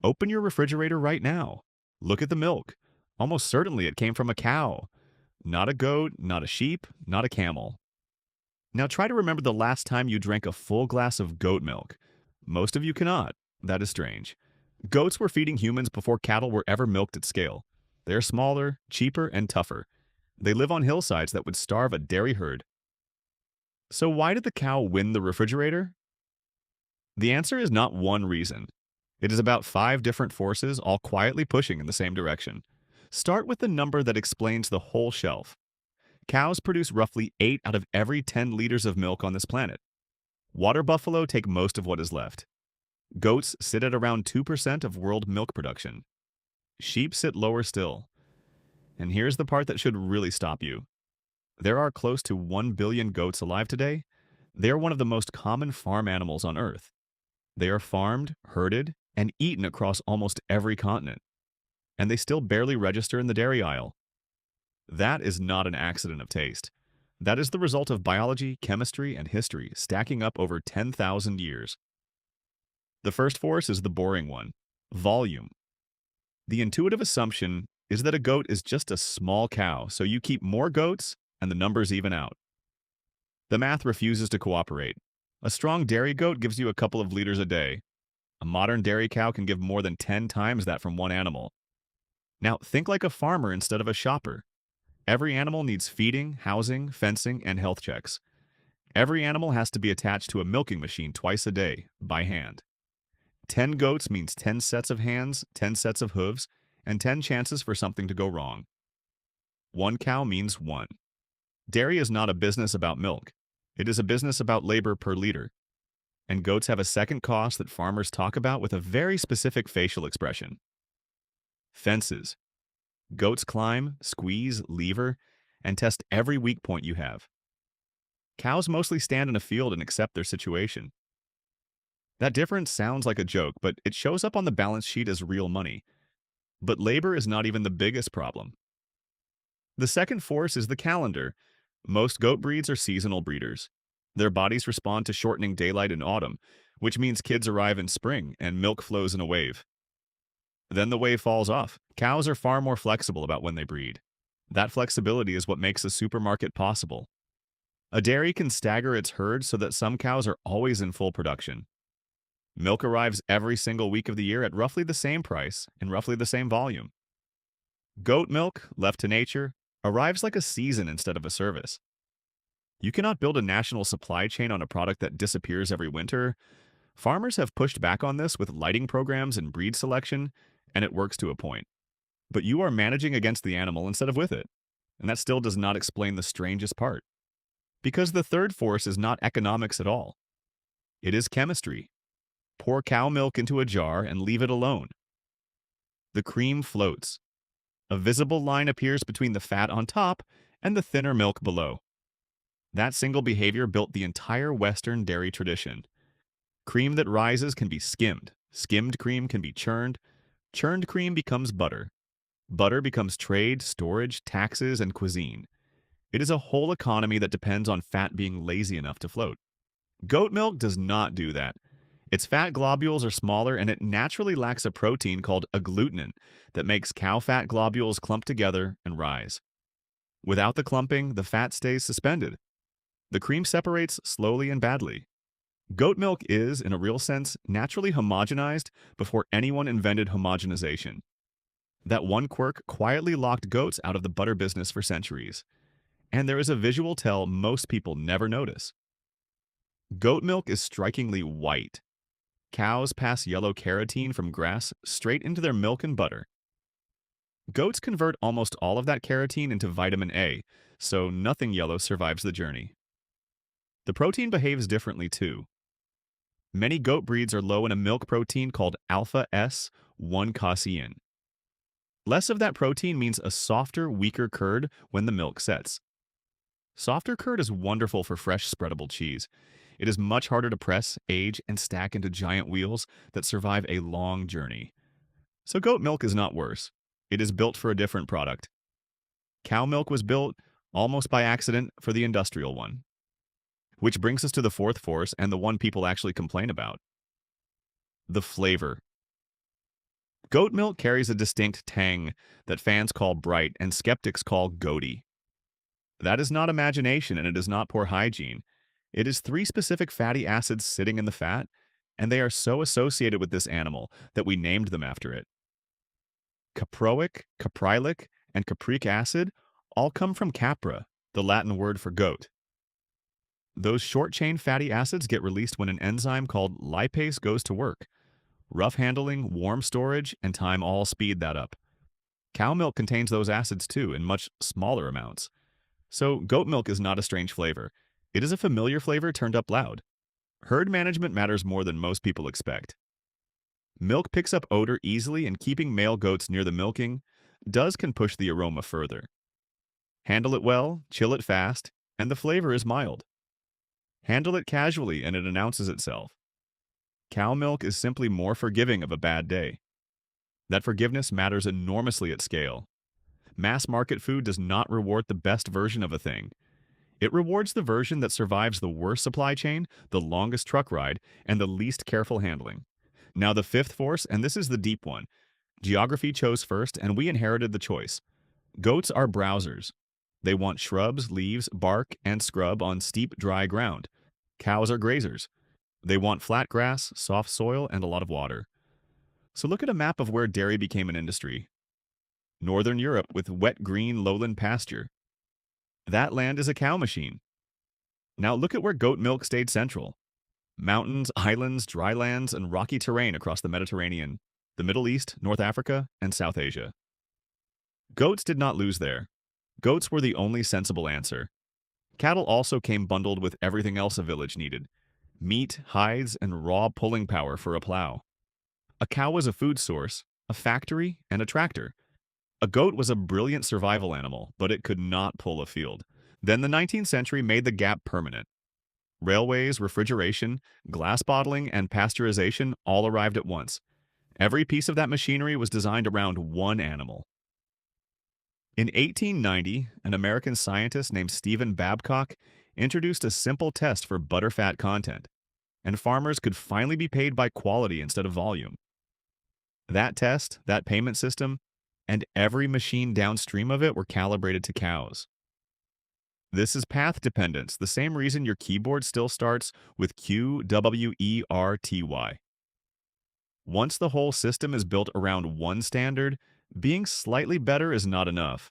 Open your refrigerator right now. Look at the milk. Almost certainly it came from a cow. Not a goat, not a sheep, not a camel. Now try to remember the last time you drank a full glass of goat milk. Most of you cannot. That is strange. Goats were feeding humans before cattle were ever milked at scale. They are smaller, cheaper, and tougher. They live on hillsides that would starve a dairy herd. So why did the cow win the refrigerator? The answer is not one reason. It is about 5 different forces all quietly pushing in the same direction. Start with the number that explains the whole shelf. Cows produce roughly 8 out of every 10 liters of milk on this planet. Water buffalo take most of what is left. Goats sit at around 2% of world milk production. Sheep sit lower still. And here's the part that should really stop you. There are close to 1 billion goats alive today. They are one of the most common farm animals on Earth. They are farmed, herded, and eaten across almost every continent. And they still barely register in the dairy aisle. That is not an accident of taste. That is the result of biology, chemistry, and history stacking up over 10,000 years. The first force is the boring one: volume. The intuitive assumption is that a goat is just a small cow, so you keep more goats and the numbers even out. The math refuses to cooperate. A strong dairy goat gives you a couple of liters a day. A modern dairy cow can give more than 10 times that from one animal. Now, think like a farmer instead of a shopper. Every animal needs feeding, housing, fencing, and health checks. Every animal has to be attached to a milking machine twice a day, by hand. 10 goats means 10 sets of hands, 10 sets of hooves, and 10 chances for something to go wrong. One cow means one. Dairy is not a business about milk. It is a business about labor per liter. And goats have a second cost that farmers talk about with a very specific facial expression: fences. Goats climb, squeeze, lever, and test every weak point you have. Cows mostly stand in a field and accept their situation. That difference sounds like a joke, but it shows up on the balance sheet as real money. But labor is not even the biggest problem. The second force is the calendar. Most goat breeds are seasonal breeders. Their bodies respond to shortening daylight in autumn, which means kids arrive in spring and milk flows in a wave. Then the wave falls off. Cows are far more flexible about when they breed. That flexibility is what makes a supermarket possible. A dairy can stagger its herd so that some cows are always in full production. Milk arrives every single week of the year at roughly the same price and roughly the same volume. Goat milk, left to nature, arrives like a season instead of a service. You cannot build a national supply chain on a product that disappears every winter. Farmers have pushed back on this with lighting programs and breed selection, and it works to a point. But you are managing against the animal instead of with it. And that still does not explain the strangest part. Because the third force is not economics at all. It is chemistry. Pour cow milk into a jar and leave it alone. The cream floats. A visible line appears between the fat on top and the thinner milk below. That single behavior built the entire Western dairy tradition. Cream that rises can be skimmed. Skimmed cream can be churned. Churned cream becomes butter. Butter becomes trade, storage, taxes, and cuisine. It is a whole economy that depends on fat being lazy enough to float. Goat milk does not do that. Its fat globules are smaller and it naturally lacks a protein called agglutinin that makes cow fat globules clump together and rise. Without the clumping, the fat stays suspended. The cream separates slowly and badly. Goat milk is, in a real sense, naturally homogenized before anyone invented homogenization. That one quirk quietly locked goats out of the butter business for centuries. And there is a visual tell most people never notice. Goat milk is strikingly white. Cows pass yellow carotene from grass straight into their milk and butter. Goats convert almost all of that carotene into vitamin A, so nothing yellow survives the journey. The protein behaves differently too. Many goat breeds are low in a milk protein called alpha S1-casein. Less of that protein means a softer, weaker curd when the milk sets. Softer curd is wonderful for fresh, spreadable cheese. It is much harder to press, age, and stack into giant wheels that survive a long journey. So goat milk is not worse. It is built for a different product. Cow milk was built, almost by accident, for the industrial one. Which brings us to the fourth force and the one people actually complain about. The flavor. Goat milk carries a distinct tang that fans call bright and skeptics call goaty. That is not imagination and it is not poor hygiene. It is three specific fatty acids sitting in the fat, and they are so associated with this animal that we named them after it. Caproic, caprilic, and capric acid all come from capra, the Latin word for goat. Those short chain fatty acids get released when an enzyme called lipase goes to work. Rough handling, warm storage, and time all speed that up. Cow milk contains those acids too in much smaller amounts. So goat milk is not a strange flavor. It is a familiar flavor turned up loud. Herd management matters more than most people expect. Milk picks up odor easily, and keeping male goats near the milking does can push the aroma further. Handle it well, chill it fast, and the flavor is mild. Handle it casually and it announces itself. Cow milk is simply more forgiving of a bad day. That forgiveness matters enormously at scale. Mass market food does not reward the best version of a thing. It rewards the version that survives the worst supply chain, the longest truck ride, and the least careful handling. Now the fifth force, and this is the deep one. Geography chose first, and we inherited the choice. Goats are browsers. They want shrubs, leaves, bark, and scrub on steep, dry ground. Cows are grazers. They want flat grass, soft soil, and a lot of water. So look at a map of where dairy became an industry. Northern Europe with wet green lowland pasture. That land is a cow machine. Now look at where goat milk stayed central. Mountains, islands, dry lands, and rocky terrain across the Mediterranean, the Middle East, North Africa, and South Asia. Goats did not lose there. Goats were the only sensible answer. Cattle also came bundled with everything else a village needed: meat, hides, and raw pulling power for a plow. A cow was a food source, a factory, and a tractor. A goat was a brilliant survival animal, but it could not pull a field. Then the 19th century made the gap permanent. Railways, refrigeration, glass bottling, and pasteurization all arrived at once. Every piece of that machinery was designed around one animal. In 1890, an American scientist named Stephen Babcock introduced a simple test for butterfat content, and farmers could finally be paid by quality instead of volume. That test, that payment system, and every machine downstream of it were calibrated to cows. This is path dependence, the same reason your keyboard still starts with QWERTY. Once the whole system is built around one standard, being slightly better is not enough.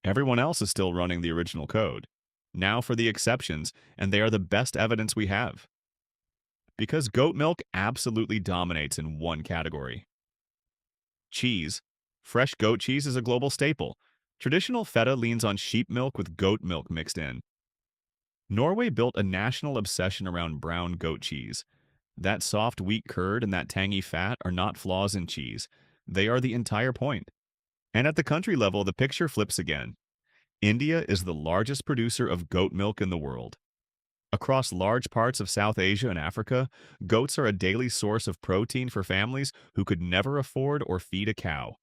Everyone else is still running the original code. Now for the exceptions, and they are the best evidence we have. Because goat milk absolutely dominates in one category. Cheese. Fresh goat cheese is a global staple. Traditional feta leans on sheep milk with goat milk mixed in. Norway built a national obsession around brown goat cheese. That soft wheat curd and that tangy fat are not flaws in cheese. They are the entire point. And at the country level, the picture flips again. India is the largest producer of goat milk in the world. Across large parts of South Asia and Africa, goats are a daily source of protein for families who could never afford or feed a cow.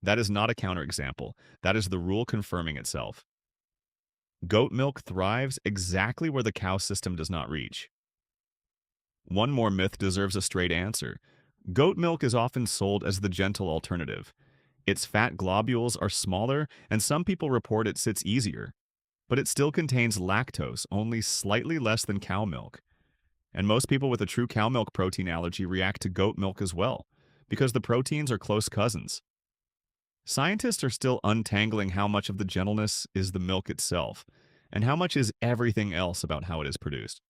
That is not a counterexample. That is the rule confirming itself. Goat milk thrives exactly where the cow system does not reach. One more myth deserves a straight answer. Goat milk is often sold as the gentle alternative. Its fat globules are smaller, and some people report it sits easier. But it still contains lactose, only slightly less than cow milk. And most people with a true cow milk protein allergy react to goat milk as well, because the proteins are close cousins. Scientists are still untangling how much of the gentleness is the milk itself, and how much is everything else about how it is produced.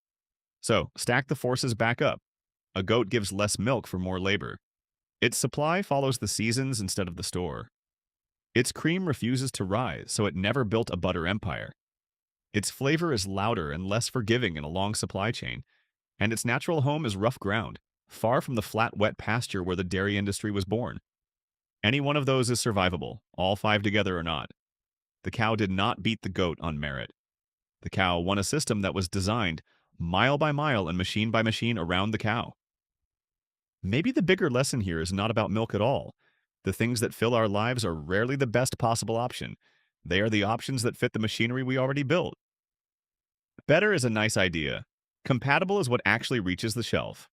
So, stack the forces back up. A goat gives less milk for more labor. Its supply follows the seasons instead of the store. Its cream refuses to rise, so it never built a butter empire. Its flavor is louder and less forgiving in a long supply chain, and its natural home is rough ground, far from the flat, wet pasture where the dairy industry was born. Any one of those is survivable, all five together are not. The cow did not beat the goat on merit. The cow won a system that was designed, mile by mile and machine by machine, around the cow. Maybe the bigger lesson here is not about milk at all. The things that fill our lives are rarely the best possible option. They are the options that fit the machinery we already built. Better is a nice idea. Compatible is what actually reaches the shelf.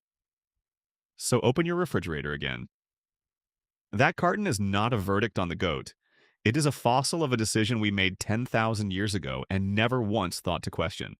So open your refrigerator again. That carton is not a verdict on the goat. It is a fossil of a decision we made 10,000 years ago and never once thought to question.